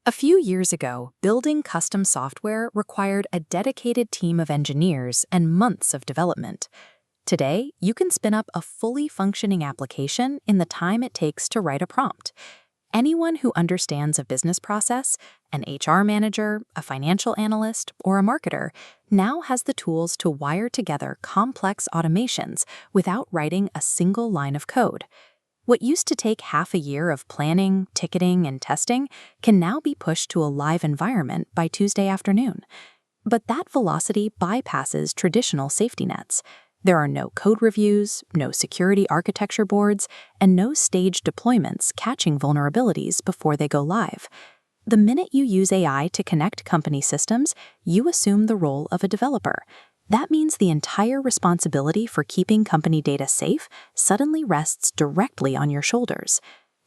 A few years ago, building custom software required a dedicated team of engineers and months of development. Today, you can spin up a fully functioning application in the time it takes to write a prompt. Anyone who understands a business process, an HR manager, a financial analyst, or a marketer, now has the tools to wire together complex automations without writing a single line of code. What used to take half a year of planning, ticketing, and testing can now be pushed to a live environment by Tuesday afternoon. But that velocity bypasses traditional safety nets. There are no code reviews, no security architecture boards, and no staged deployments catching vulnerabilities before they go live. The minute you use AI to connect company systems, you assume the role of a developer. That means the entire responsibility for keeping company data safe suddenly rests directly on your shoulders.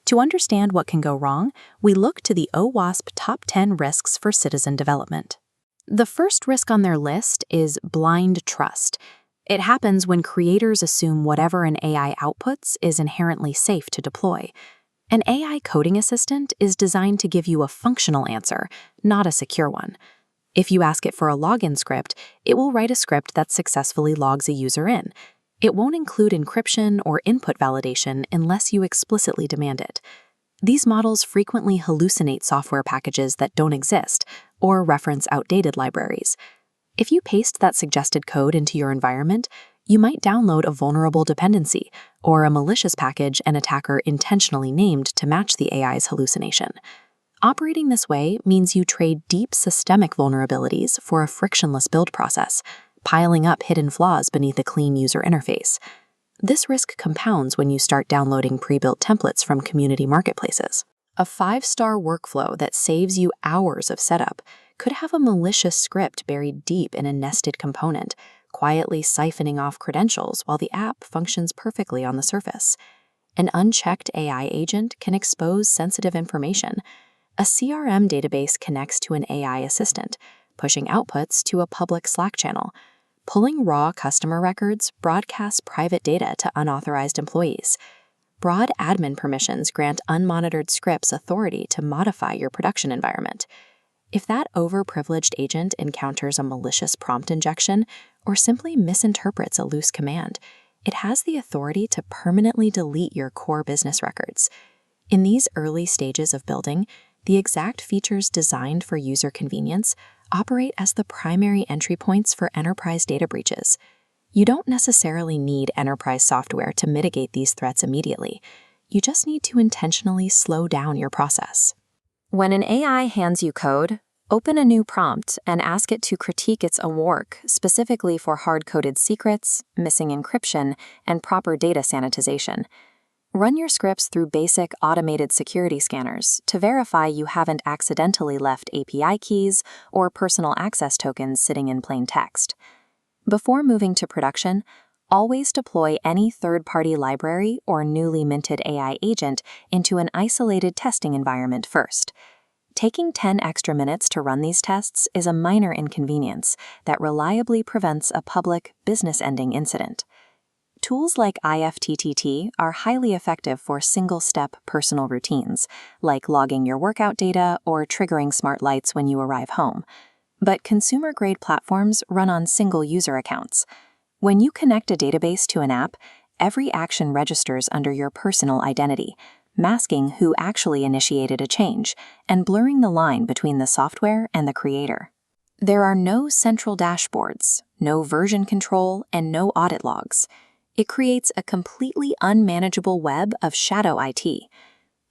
To understand what can go wrong, we look to the OWASP Top 10 Risks for Citizen Development. The first risk on their list is blind trust. It happens when creators assume whatever an AI outputs is inherently safe to deploy. An AI coding assistant is designed to give you a functional answer, not a secure one. If you ask it for a login script, it will write a script that successfully logs a user in. It won't include encryption or input validation unless you explicitly demand it. These models frequently hallucinate software packages that don't exist or reference outdated libraries. If you paste that suggested code into your environment, you might download a vulnerable dependency or a malicious package an attacker intentionally named to match the AI's hallucination. Operating this way means you trade deep systemic vulnerabilities for a frictionless build process, piling up hidden flaws beneath a clean user interface. This risk compounds when you start downloading pre-built templates from community marketplaces. A 5-star workflow that saves you hours of setup could have a malicious script buried deep in a nested component, quietly siphoning off credentials while the app functions perfectly on the surface. An unchecked AI agent can expose sensitive information. A CRM database connects to an AI assistant, pushing outputs to a public Slack channel. Pulling raw customer records broadcasts private data to unauthorized employees. Broad admin permissions grant unmonitored scripts authority to modify your production environment. If that overprivileged agent encounters a malicious prompt injection or simply misinterprets a loose command, it has the authority to permanently delete your core business records. In these early stages of building, the exact features designed for user convenience operate as the primary entry points for enterprise data breaches. You don't necessarily need enterprise software to mitigate these threats immediately. You just need to intentionally slow down your process. When an AI hands you code, open a new prompt and ask it to critique its own work, specifically for hard-coded secrets, missing encryption, and proper data sanitization. Run your scripts through basic automated security scanners to verify you haven't accidentally left API keys or personal access tokens sitting in plain text. Before moving to production, always deploy any third-party library or newly minted AI agent into an isolated testing environment first. Taking 10 extra minutes to run these tests is a minor inconvenience that reliably prevents a public, business-ending incident. Tools like IFTTT are highly effective for single-step personal routines, like logging your workout data or triggering smart lights when you arrive home. But consumer-grade platforms run on single-user accounts. When you connect a database to an app, every action registers under your personal identity, masking who actually initiated a change and blurring the line between the software and the creator. There are no central dashboards, no version control, and no audit logs. It creates a completely unmanageable web of shadow IT.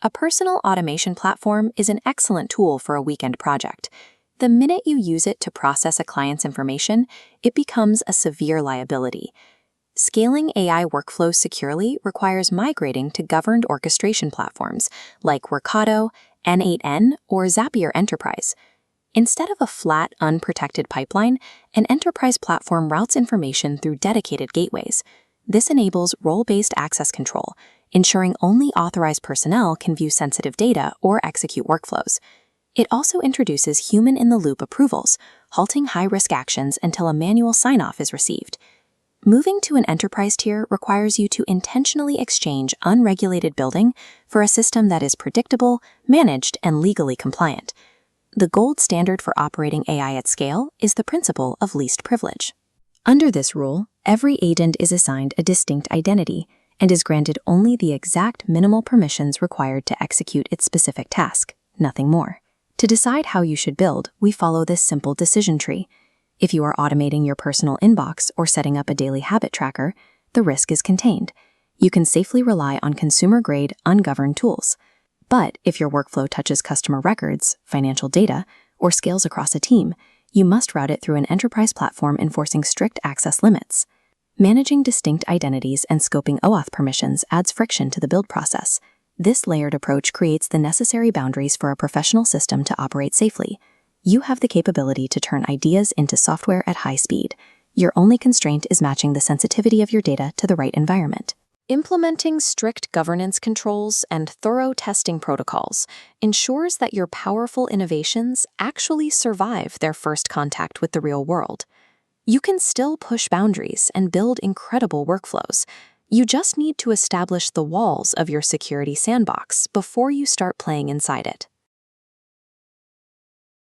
A personal automation platform is an excellent tool for a weekend project. The minute you use it to process a client's information, it becomes a severe liability. Scaling AI workflows securely requires migrating to governed orchestration platforms like Workato, N8N, or Zapier Enterprise. Instead of a flat, unprotected pipeline, an enterprise platform routes information through dedicated gateways. This enables role-based access control, ensuring only authorized personnel can view sensitive data or execute workflows. It also introduces human-in-the-loop approvals, halting high-risk actions until a manual sign-off is received. Moving to an enterprise tier requires you to intentionally exchange unregulated building for a system that is predictable, managed, and legally compliant. the gold standard for operating AI at scale is the principle of least privilege. Under this rule, every agent is assigned a distinct identity and is granted only the exact minimal permissions required to execute its specific task, nothing more. To decide how you should build, we follow this simple decision tree. If you are automating your personal inbox or setting up a daily habit tracker, the risk is contained. You can safely rely on consumer-grade, ungoverned tools. But if your workflow touches customer records, financial data, or scales across a team, you must route it through an enterprise platform enforcing strict access limits. Managing distinct identities and scoping OAuth permissions adds friction to the build process. This layered approach creates the necessary boundaries for a professional system to operate safely. You have the capability to turn ideas into software at high speed. Your only constraint is matching the sensitivity of your data to the right environment. Implementing strict governance controls and thorough testing protocols ensures that your powerful innovations actually survive their first contact with the real world. You can still push boundaries and build incredible workflows. You just need to establish the walls of your security sandbox before you start playing inside it.